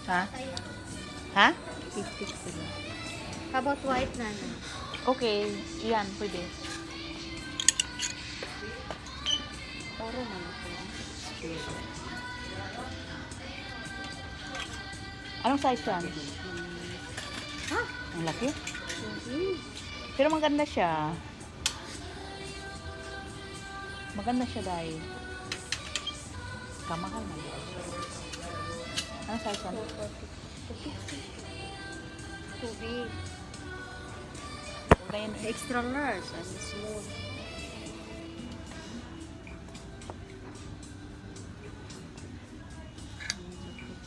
Ha? Ha? 50 sila. How about white na? Okay. Yan, pwede. Oro man ito. Anong size yan? Ha? Ang laki. Mm-hmm. Pero maganda siya. Maganda siya dahil. Kamahal na. Anong size yan? 250. Too big. Wala yan eh. Extra large and small.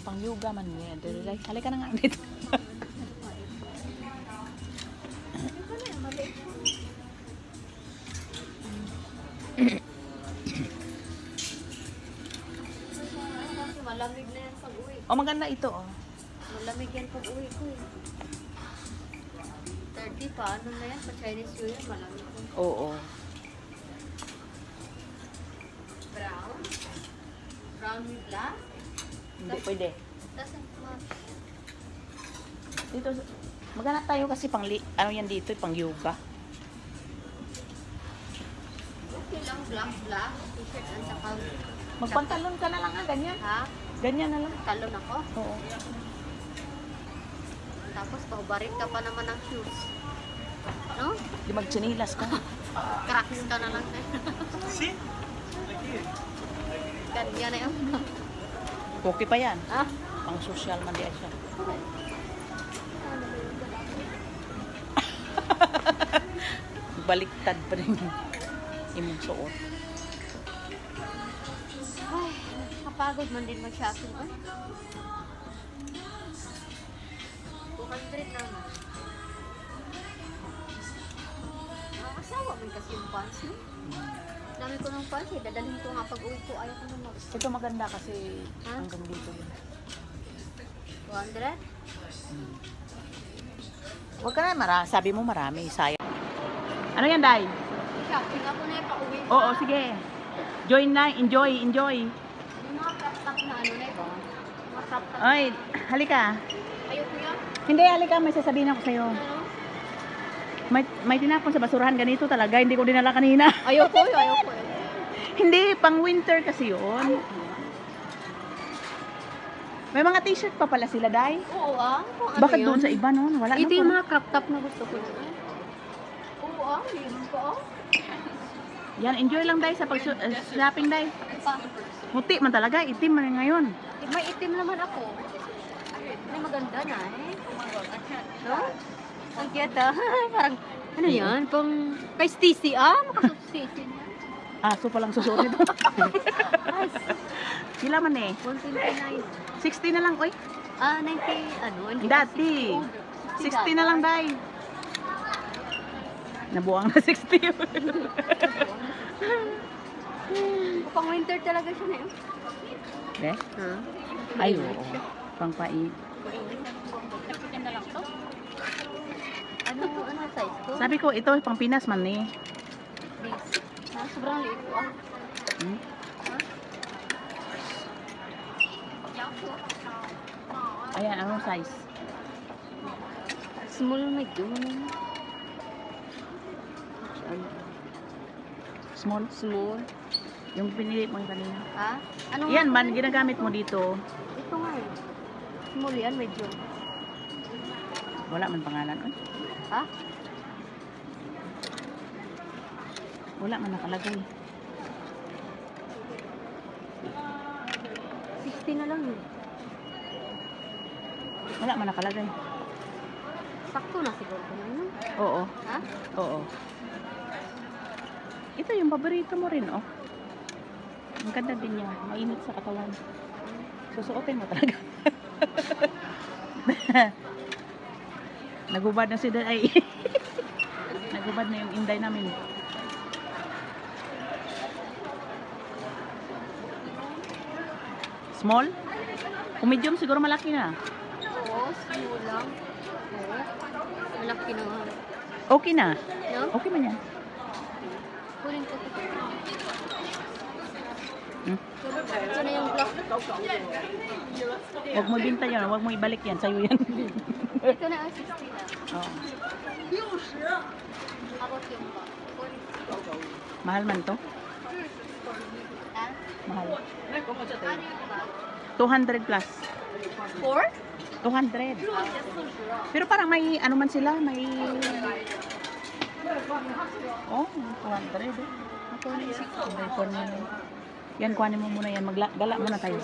Pang yoga man yan. Halika na nga dito. Malamig na yan pag uwi. Oh, maganda ito oh. Malamig yan pag uwi ko eh. 30 pa, ano na yan? Pa Chinese New Year, malamig ko. Oo. Brown? Brown with black? Hindi pwede. Doesn't match. Dito, maghanap tayo kasi ano yan dito, pang yoga. Okay lang, black, t-shirt and saka. Magpantalon ka na lang ganyan. Ha? Ganyan na lang. Talon ako. Oo. Tapos pahubarit ka pa naman ng shoes. No? Di magtsinilas ka. Cracks ka na lang. See? Ganyan na yun. Okay pa yan. Ha? Pang social man diya siya. Baliktad pa rin imong suot. Ay, kapagod man din mag-shopping. Ay. 200 naman. Nakakasawa man kasi yung pants, no? Dami ko ng pants eh. Dadalhin ko nga pag uwi ko. Ayaw ko na mag... Ito maganda kasi Ha? hanggang dito yun. 200? Huwag ka na sabi mo marami, sayang. Ano yan, Day? Shopping ako na yung pauwi. Oo, sige. Join na, enjoy. Yung mga crop top na ano na ito. Mga crop top. Ay, halika. Ayoko yan. Hindi, halika, may sasabihin ako sa'yo. Ano? May tinapon sa basurahan ganito talaga, hindi ko dinala kanina. Ayoko eh. Hindi, pang winter kasi yun. May mga t-shirt pa pala sila, Day. Oo Kung ano Bakit yun? doon sa iba, no? Wala Ito na yung po. mga crop top na gusto ko. Oo yun ko Yan, enjoy lang, Day, sa pag-shopping, Day. Pa. Muti man talaga, itim man ngayon. May itim naman ako. May maganda na eh. No? Ang cute Parang, ano yan? Pang, kay Stacy makasustacy niya. Aso palang susuot nito. Sila man eh. 129. 60 na lang, oy. 90, ano? Hindi Dati. 60 na lang, Day. Nabuang na 60. Pang winter talaga siya na yun. De? Ha? Ay, oo. Pangpain. Ganda lang to. Ano size ko? Sabi ko, ito, pang Pinas man eh. This. Sobrang liit ko Hmm? Ayan, anong size? Small medium. Small? Small. Yung pinili mo yung kanina. Ha? Ano Yan nga man, to? ginagamit mo dito. Ito nga eh. Small yan, medium. Wala man pangalan. Oy. Ha? Wala man nakalagay. 60 na lang eh. Wala man nakalagay. Sakto na siguro ko na yun. Oo. Ha? Oo. Ito yung paborito mo rin, oh. Ang ganda din niya. Mainit sa katawan. Susuotin mo talaga. Nagubad na si Day. Nagubad na yung inday namin. Small? Kung medium, siguro malaki na. Oo, small lang. Oo. Malaki na nga. Okay na. No? Okay man yan. Kunin ko ito. Hmm? Ito na yung block. Huwag mo binta yan, huwag mo ibalik yan, sa'yo yan. Ito na ang 60 na. Oo. Abot yung ba? Mahal man to? Ha? Mahal. Ano yung ba? 200 plus. 4? 200. Pero parang may ano man sila, may... Oh, 200 eh. Ako na yung yan, kuhanin mo muna yan. Maggala muna tayo.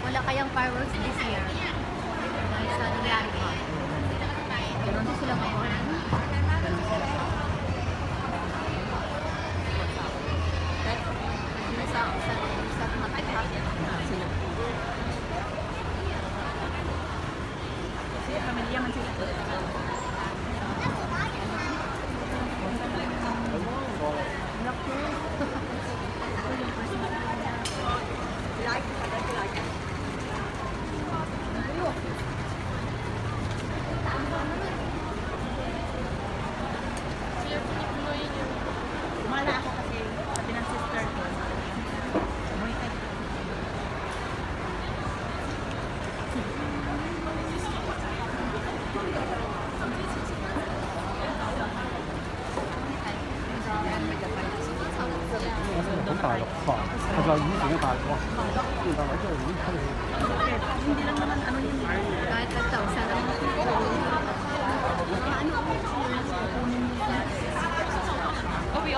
Wala kayang fireworks this year. Dahil sa nangyari pa. Ganun din sila ngayon. Ganun sila. Sa mataghat. Sila. Kasi pamilya man sila. Mala ako kasi sabi ng sister ko. Umuwi tayo. Hindi lang naman ano yun. Kahit 1,000 lang. Hindi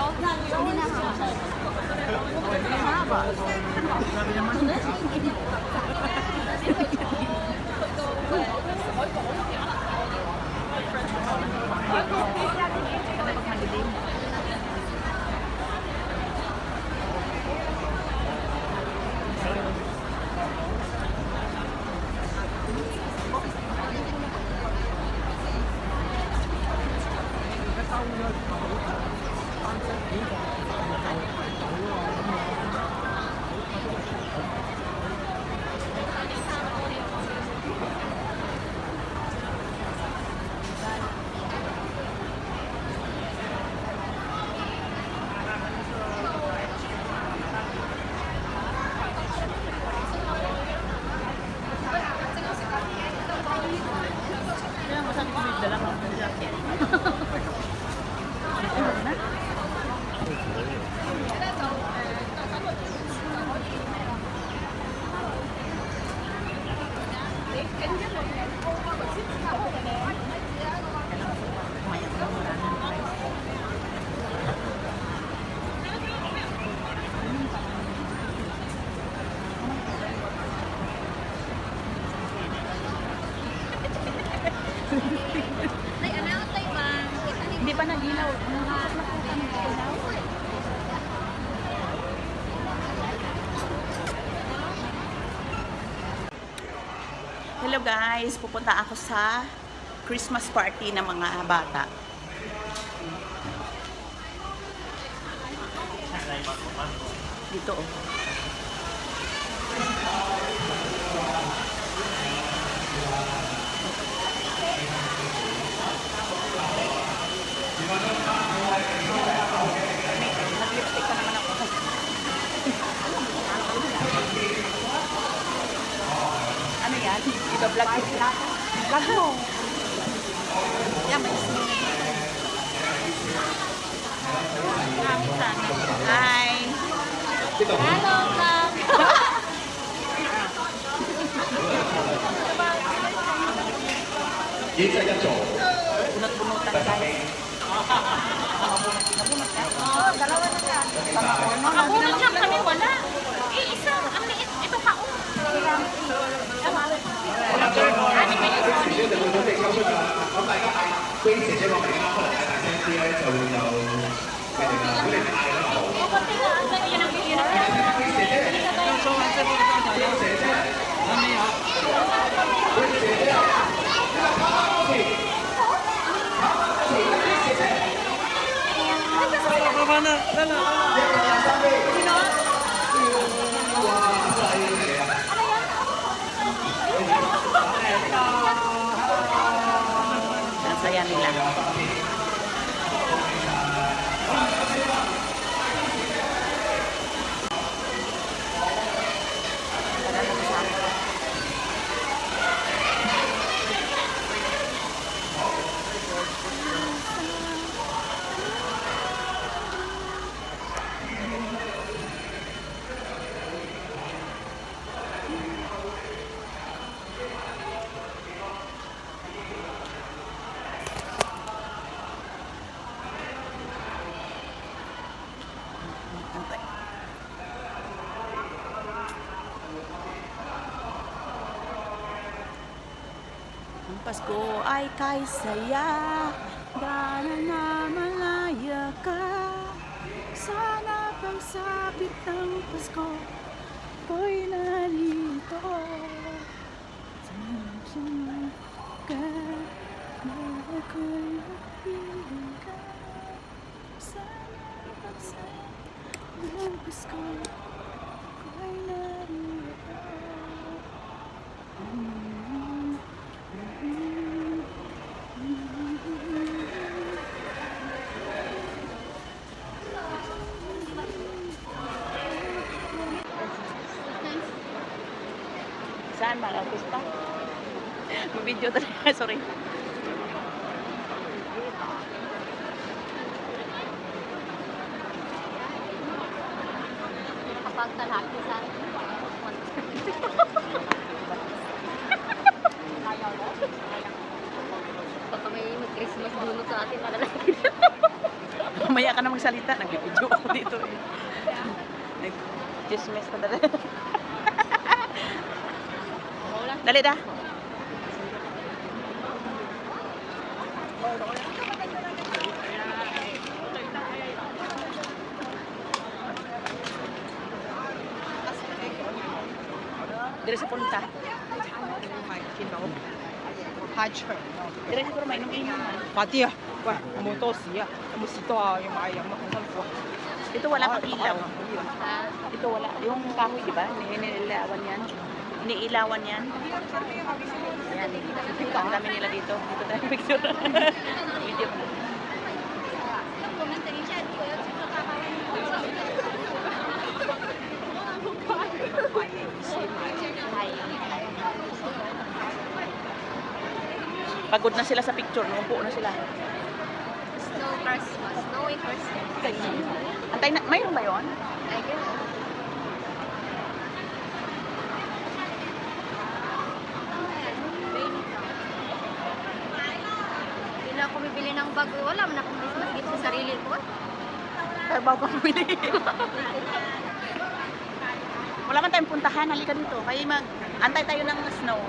na ako. Grabe naman. Kada pag madilim. Kaya masakit yung dala mo ng jacket. Ay, wag na. Hindi pa nag-ilaw. Hello guys, pupunta ako sa Christmas party ng mga bata. Dito oh. Nag-lipstick pa naman ako. Ano yan? Iba-vlog ko. Vlog mo. Yan, may snow na dito. Hi! Hello, vlog! Bunot-bunutan guys. Dalawa na yan. Makabunod lang kami, wala. Isa, ang liit. Ito ka, Ang Pasko ay kay saya, gana na malaya ka. Sana pagsapit ng Pasko, ko'y narito. Sana ka, na ako'y mapiling ka. Sana pagsapit ng Pasko, ko'y narito. Saan malapos pa? Mag-video talaga, sorry. Kapag talaki sa baka may mag-Christmas bunot sa atin, malalaki. Mamaya ka na magsalita, nag-video ako dito eh. Nag-chismes ka dali. Dali dah. Dari sa punta. Hajar. Dari sa may inom-inom. Pati ah. Wah, umutos ya. Musito ah, yung ayam makunal ko. Ito wala pang ilaw. Ito wala. Yung kahoy, di ba? Iniilawan yan. Iniilawan yan. Yan. Ang dami nila dito. Dito tayo picture. Video mo na. Pagod na sila sa picture. Numupo na sila. Snow Christmas, snowy Christmas. Antay na, mayroon ba yun? I guess. Hindi na ako bibili ng bag. Wala man akong Christmas gift sa sarili ko. Kaya bago ang bili. Wala man tayong puntahan. Halika dito. Kaya antay tayo ng snow.